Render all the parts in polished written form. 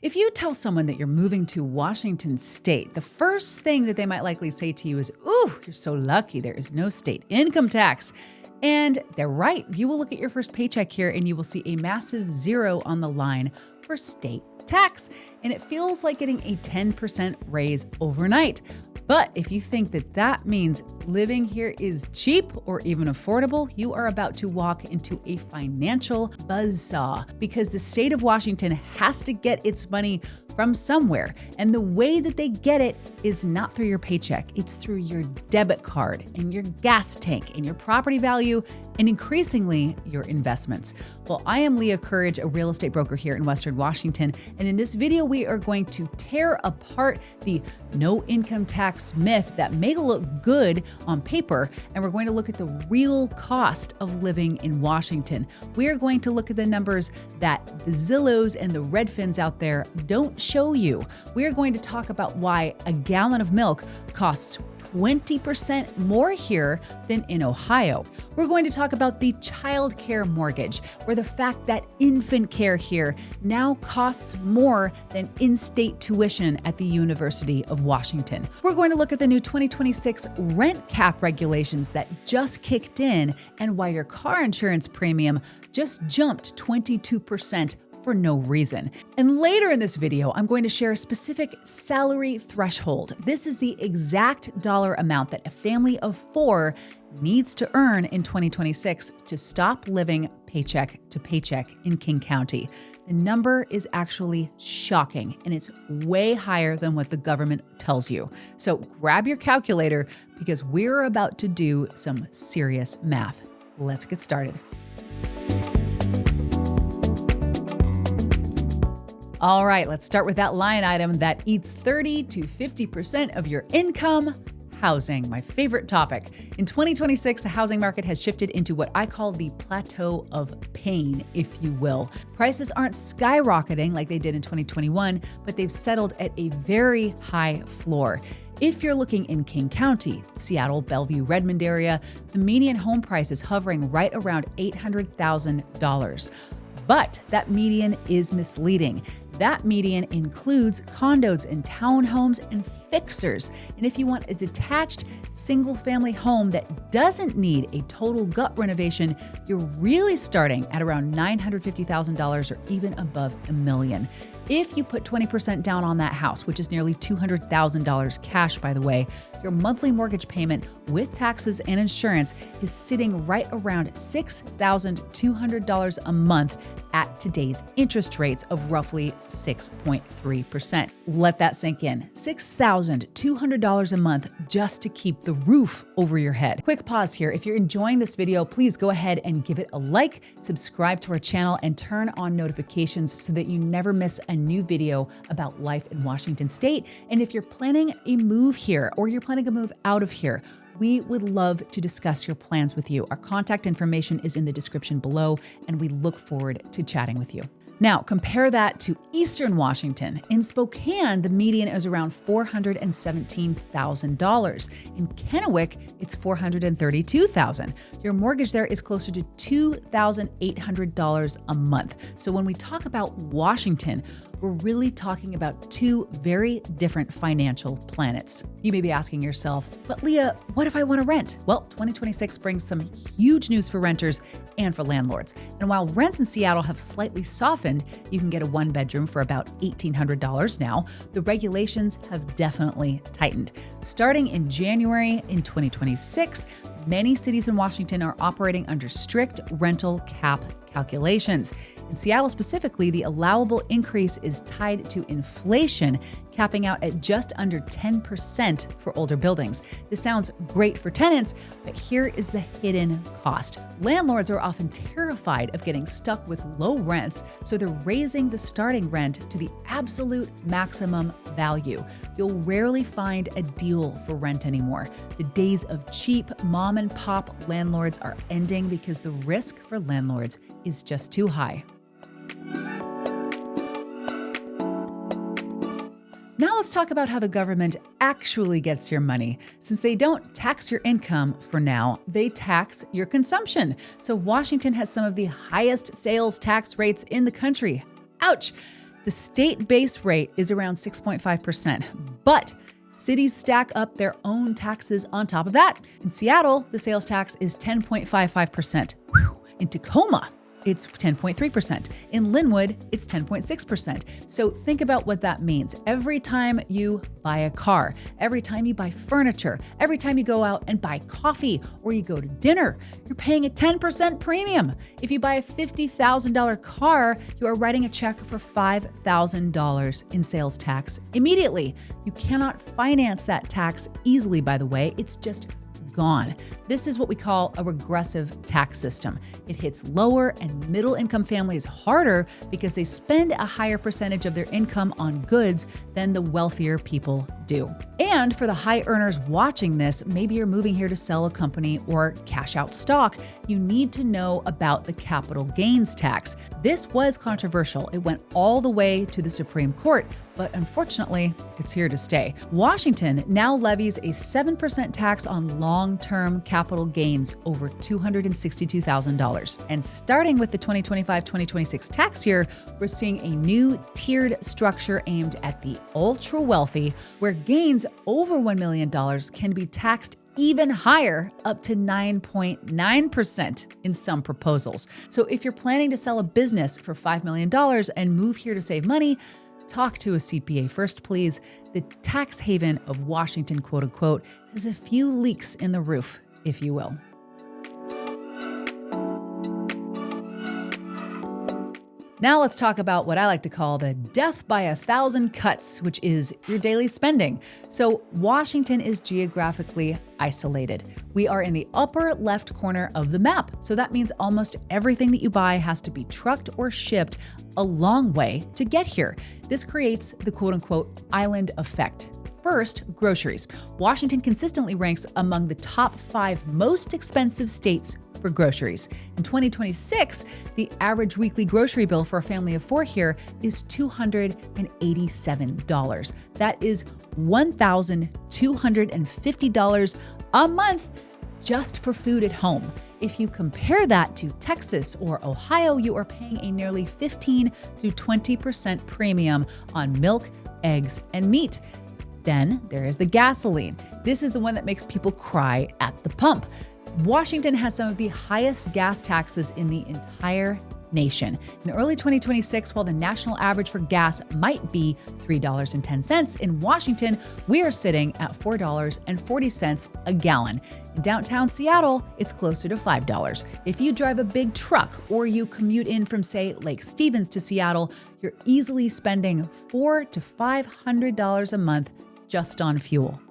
If you tell someone that you're moving to Washington State, the first thing that they might likely say to you is, "Ooh, you're so lucky there is no state income tax." And they're right. You will look at your first paycheck here and you will see a massive zero on the line for state tax. And it feels like getting a 10% raise overnight. But if you think that that means living here is cheap or even affordable, you are about to walk into a financial buzzsaw because the state of Washington has to get its money from somewhere. And the way that they get it is not through your paycheck. It's through your debit card and your gas tank and your property value and increasingly your investments. Well, I am Leah Courage, a real estate broker here in Western Washington. And in this video, we are going to tear apart the no income tax myth that may look good on paper. And we're going to look at the real cost of living in Washington. We are going to look at the numbers that the Zillows and the Redfins out there don't show you. We are going to talk about why a gallon of milk costs 20% more here than in Ohio. We're going to talk about the childcare mortgage, or the fact that infant care here now costs more than in-state tuition at the University of Washington. We're going to look at the new 2026 rent cap regulations that just kicked in and why your car insurance premium just jumped 22% for no reason. And later in this video, I'm going to share a specific salary threshold. This is the exact dollar amount that a family of 4 needs to earn in 2026 to stop living paycheck to paycheck in King County. The number is actually shocking, and it's way higher than what the government tells you. So grab your calculator because we're about to do some serious math. Let's get started. All right, let's start with that line item that eats 30 to 50% of your income. Housing, my favorite topic. In 2026, the housing market has shifted into what I call the plateau of pain, if you will. Prices aren't skyrocketing like they did in 2021, but they've settled at a very high floor. If you're looking in King County, Seattle, Bellevue, Redmond area, the median home price is hovering right around $800,000. But that median is misleading. That median includes condos and townhomes and fixers. And if you want a detached single-family home that doesn't need a total gut renovation, you're really starting at around $950,000 or even above $1 million. If you put 20% down on that house, which is nearly $200,000 cash, by the way, your monthly mortgage payment with taxes and insurance is sitting right around $6,200 a month at today's interest rates of roughly 6.3%. Let that sink in. $6,200 a month just to keep the roof over your head. Quick pause here. If you're enjoying this video, please go ahead and give it a like, subscribe to our channel, and turn on notifications so that you never miss a new video about life in Washington State. And if you're planning a move here or you're planning a move out of here, we would love to discuss your plans with you. Our contact information is in the description below, and we look forward to chatting with you. Now, compare that to Eastern Washington. In Spokane, the median is around $417,000. In Kennewick, it's $432,000. Your mortgage there is closer to $2,800 a month. So when we talk about Washington, we're really talking about two very different financial planets. You may be asking yourself, but Leah, what if I want to rent? Well, 2026 brings some huge news for renters and for landlords. And while rents in Seattle have slightly softened, you can get a 1-bedroom for about $1,800 now. The regulations have definitely tightened. Starting in January in 2026, many cities in Washington are operating under strict rental cap calculations. In Seattle specifically, the allowable increase is tied to inflation, capping out at just under 10% for older buildings. This sounds great for tenants, but here is the hidden cost. Landlords are often terrified of getting stuck with low rents, so they're raising the starting rent to the absolute maximum value. You'll rarely find a deal for rent anymore. The days of cheap mom and pop landlords are ending because the risk for landlords is just too high. Now let's talk about how the government actually gets your money. Since they don't tax your income for now, they tax your consumption. So Washington has some of the highest sales tax rates in the country. Ouch! The state base rate is around 6.5%, but cities stack up their own taxes on top of that. In Seattle, the sales tax is 10.55%. In Tacoma, it's 10.3%. In Linwood, it's 10.6%. So think about what that means. Every time you buy a car, every time you buy furniture, every time you go out and buy coffee or you go to dinner, you're paying a 10% premium. If you buy a $50,000 car, you are writing a check for $5,000 in sales tax immediately. You cannot finance that tax easily, by the way. It's just gone. This is what we call a regressive tax system. It hits lower and middle income families harder because they spend a higher percentage of their income on goods than the wealthier people do. And for the high earners watching this, maybe you're moving here to sell a company or cash out stock, you need to know about the capital gains tax. This was controversial. It went all the way to the Supreme Court, but unfortunately, it's here to stay. Washington now levies a 7% tax on long-term capital gains over $262,000. And starting with the 2025-2026 tax year, we're seeing a new tiered structure aimed at the ultra wealthy, where gains over $1 million can be taxed even higher, up to 9.9% in some proposals. So if you're planning to sell a business for $5 million and move here to save money, talk to a CPA first, please. The tax haven of Washington, quote unquote, has a few leaks in the roof, if you will. Now let's talk about what I like to call the death by 1,000 cuts, which is your daily spending. So Washington is geographically isolated. We are in the upper left corner of the map. So that means almost everything that you buy has to be trucked or shipped a long way to get here. This creates the quote unquote island effect. First, groceries. Washington consistently ranks among the top 5 most expensive states for groceries. In 2026, the average weekly grocery bill for a family of 4 here is $287. That is $1,250 a month just for food at home. If you compare that to Texas or Ohio, you are paying a nearly 15 to 20% premium on milk, eggs, and meat. Then there is the gasoline. This is the one that makes people cry at the pump. Washington has some of the highest gas taxes in the entire nation. In early 2026, while the national average for gas might be $3.10, in Washington, we are sitting at $4.40 a gallon. In downtown Seattle, it's closer to $5. If you drive a big truck or you commute in from, say, Lake Stevens to Seattle, you're easily spending $400 to $500 a month just on fuel.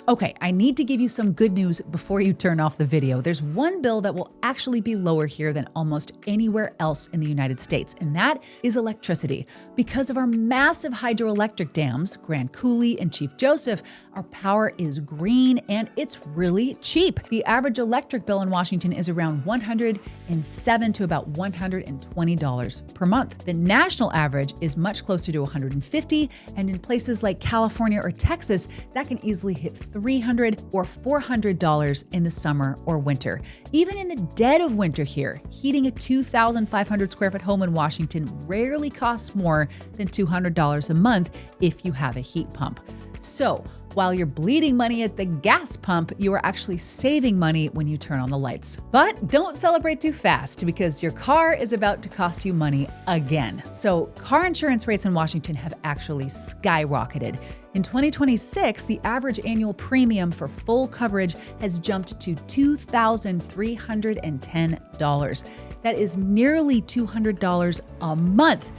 Okay, I need to give you some good news before you turn off the video. There's one bill that will actually be lower here than almost anywhere else in the United States, and that is electricity. Because of our massive hydroelectric dams, Grand Coulee and Chief Joseph, our power is green and it's really cheap. The average electric bill in Washington is around $107 to about $120 per month. The national average is much closer to $150, and in places like California or Texas, that can easily hit $300 or $400 in the summer or winter. Even in the dead of winter here, heating a 2,500 square foot home in Washington rarely costs more than $200 a month if you have a heat pump. So, while you're bleeding money at the gas pump, you are actually saving money when you turn on the lights. But don't celebrate too fast, because your car is about to cost you money again. So car insurance rates in Washington have actually skyrocketed. In 2026, the average annual premium for full coverage has jumped to $2,310. That is nearly $200 a month.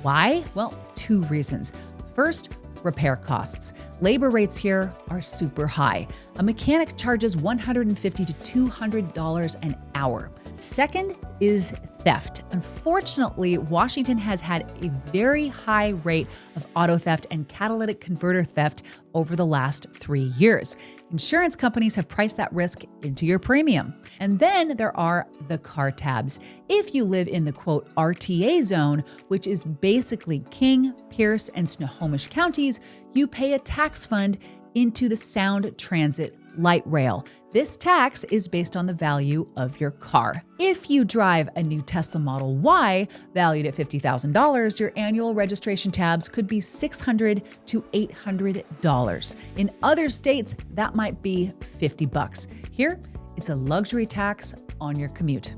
Why? Well, 2 reasons. First, repair costs. Labor rates here are super high. A mechanic charges $150 to $200 an hour. Second is theft. Unfortunately, Washington has had a very high rate of auto theft and catalytic converter theft over the last 3 years. Insurance companies have priced that risk into your premium. And then there are the car tabs. If you live in the quote RTA zone, which is basically King, Pierce, and Snohomish counties, you pay a tax fund into the Sound Transit light rail. This tax is based on the value of your car. If you drive a new Tesla Model Y valued at $50,000, your annual registration tabs could be $600 to $800. In other states, that might be $50. Here, it's a luxury tax on your commute.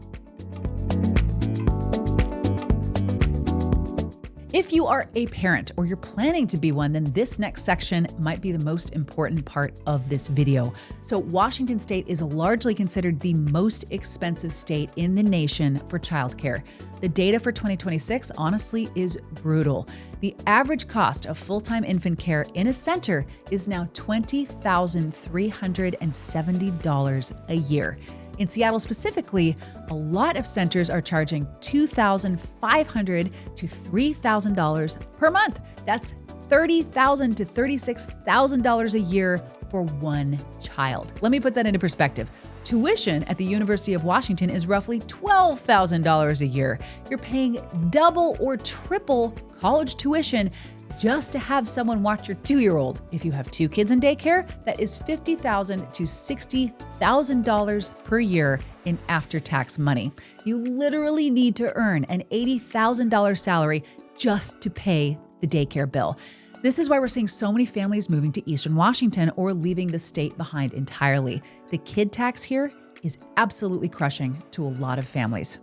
If you are a parent or you're planning to be one, then this next section might be the most important part of this video. So Washington State is largely considered the most expensive state in the nation for childcare. The data for 2026 honestly is brutal. The average cost of full-time infant care in a center is now $20,370 a year. In Seattle specifically, a lot of centers are charging $2,500 to $3,000 per month. That's $30,000 to $36,000 a year for one child. Let me put that into perspective. Tuition at the University of Washington is roughly $12,000 a year. You're paying double or triple college tuition just to have someone watch your 2-year-old. If you have 2 kids in daycare, that is $50,000 to $60,000 per year in after-tax money. You literally need to earn an $80,000 salary just to pay the daycare bill. This is why we're seeing so many families moving to Eastern Washington or leaving the state behind entirely. The kid tax here is absolutely crushing to a lot of families.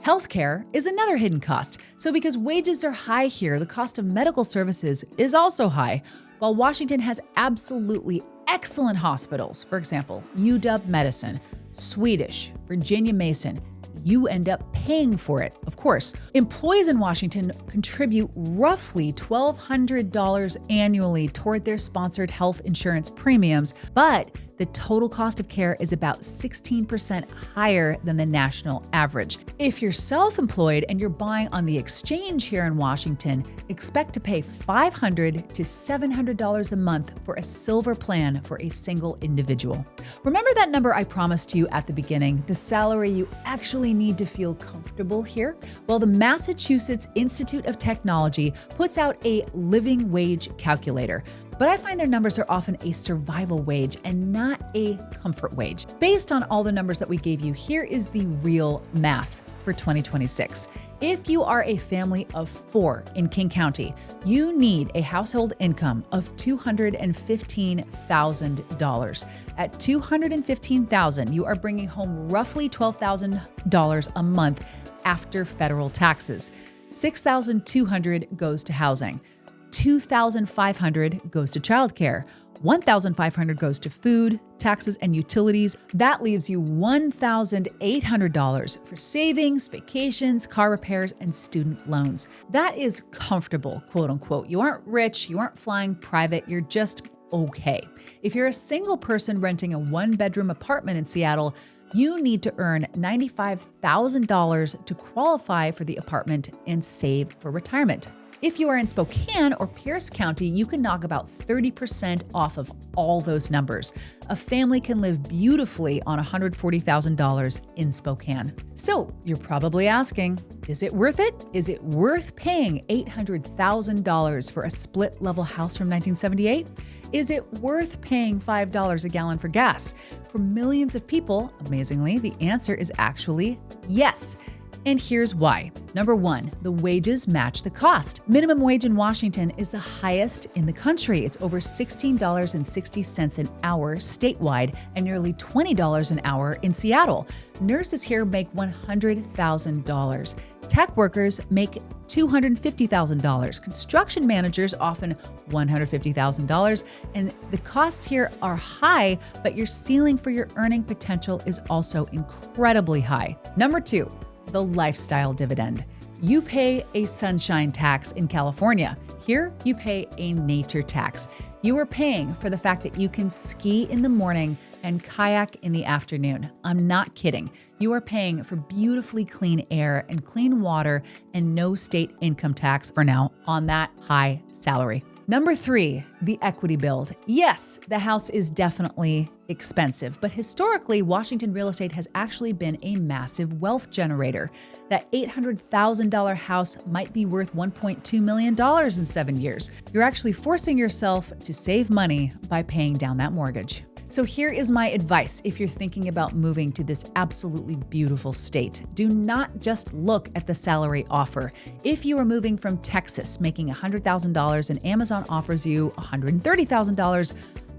Healthcare is another hidden cost. So because wages are high here, the cost of medical services is also high. While Washington has absolutely excellent hospitals, for example, UW Medicine, Swedish, Virginia Mason, you end up paying for it, of course. Employees in Washington contribute roughly $1,200 annually toward their sponsored health insurance premiums, but the total cost of care is about 16% higher than the national average. If you're self-employed and you're buying on the exchange here in Washington, expect to pay $500 to $700 a month for a silver plan for a single individual. Remember that number I promised you at the beginning, the salary you actually need to feel comfortable here? Well, the Massachusetts Institute of Technology puts out a living wage calculator. But I find their numbers are often a survival wage and not a comfort wage. Based on all the numbers that we gave you, here is the real math for 2026. If you are a family of 4 in King County, you need a household income of $215,000. At $215,000, you are bringing home roughly $12,000 a month after federal taxes. $6,200 goes to housing. $2,500 goes to childcare. $1,500 goes to food, taxes, and utilities. That leaves you $1,800 for savings, vacations, car repairs, and student loans. That is comfortable, quote unquote. You aren't rich, you aren't flying private, you're just okay. If you're a single person renting a 1-bedroom apartment in Seattle, you need to earn $95,000 to qualify for the apartment and save for retirement. If you are in Spokane or Pierce County, you can knock about 30% off of all those numbers. A family can live beautifully on $140,000 in Spokane. So you're probably asking, is it worth it? Is it worth paying $800,000 for a split-level house from 1978? Is it worth paying $5 a gallon for gas? For millions of people, amazingly, the answer is actually yes. And here's why. Number 1, the wages match the cost. Minimum wage in Washington is the highest in the country. It's over $16.60 an hour statewide and nearly $20 an hour in Seattle. Nurses here make $100,000. Tech workers make $250,000. Construction managers often $150,000. And the costs here are high, but your ceiling for your earning potential is also incredibly high. Number 2, the lifestyle dividend. You pay a sunshine tax in California. Here, you pay a nature tax. You are paying for the fact that you can ski in the morning and kayak in the afternoon. I'm not kidding. You are paying for beautifully clean air and clean water and no state income tax for now on that high salary. Number 3, the equity build. Yes, the house is definitely expensive, but historically, Washington real estate has actually been a massive wealth generator. That $800,000 house might be worth $1.2 million in 7 years. You're actually forcing yourself to save money by paying down that mortgage. So here is my advice if you're thinking about moving to this absolutely beautiful state. Do not just look at the salary offer. If you are moving from Texas making $100,000 and Amazon offers you $130,000,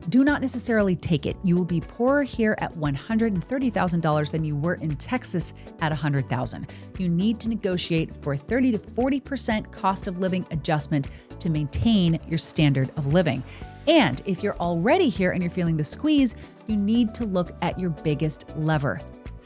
do not necessarily take it. You will be poorer here at $130,000 than you were in Texas at $100,000. You need to negotiate for a 30 to 40% cost of living adjustment to maintain your standard of living. And if you're already here and you're feeling the squeeze, you need to look at your biggest lever,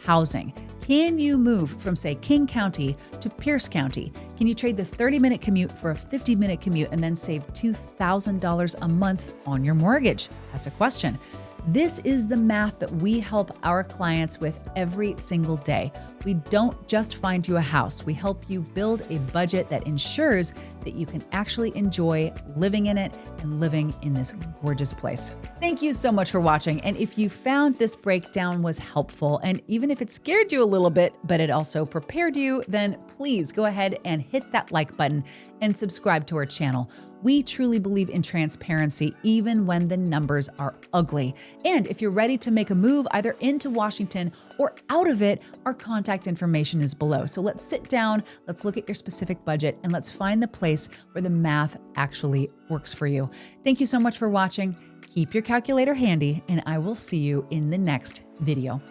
housing. Can you move from, say, King County to Pierce County? Can you trade the 30-minute commute for a 50-minute commute and then save $2,000 a month on your mortgage? That's a question. This is the math that we help our clients with every single day. We don't just find you a house. We help you build a budget that ensures that you can actually enjoy living in it and living in this gorgeous place. Thank you so much for watching. And if you found this breakdown was helpful, and even if it scared you a little bit, but it also prepared you, then please go ahead and hit that like button and subscribe to our channel. We truly believe in transparency, even when the numbers are ugly. And if you're ready to make a move either into Washington or out of it, our contact information is below. So let's sit down, let's look at your specific budget, and let's find the place where the math actually works for you. Thank you so much for watching. Keep your calculator handy, and I will see you in the next video.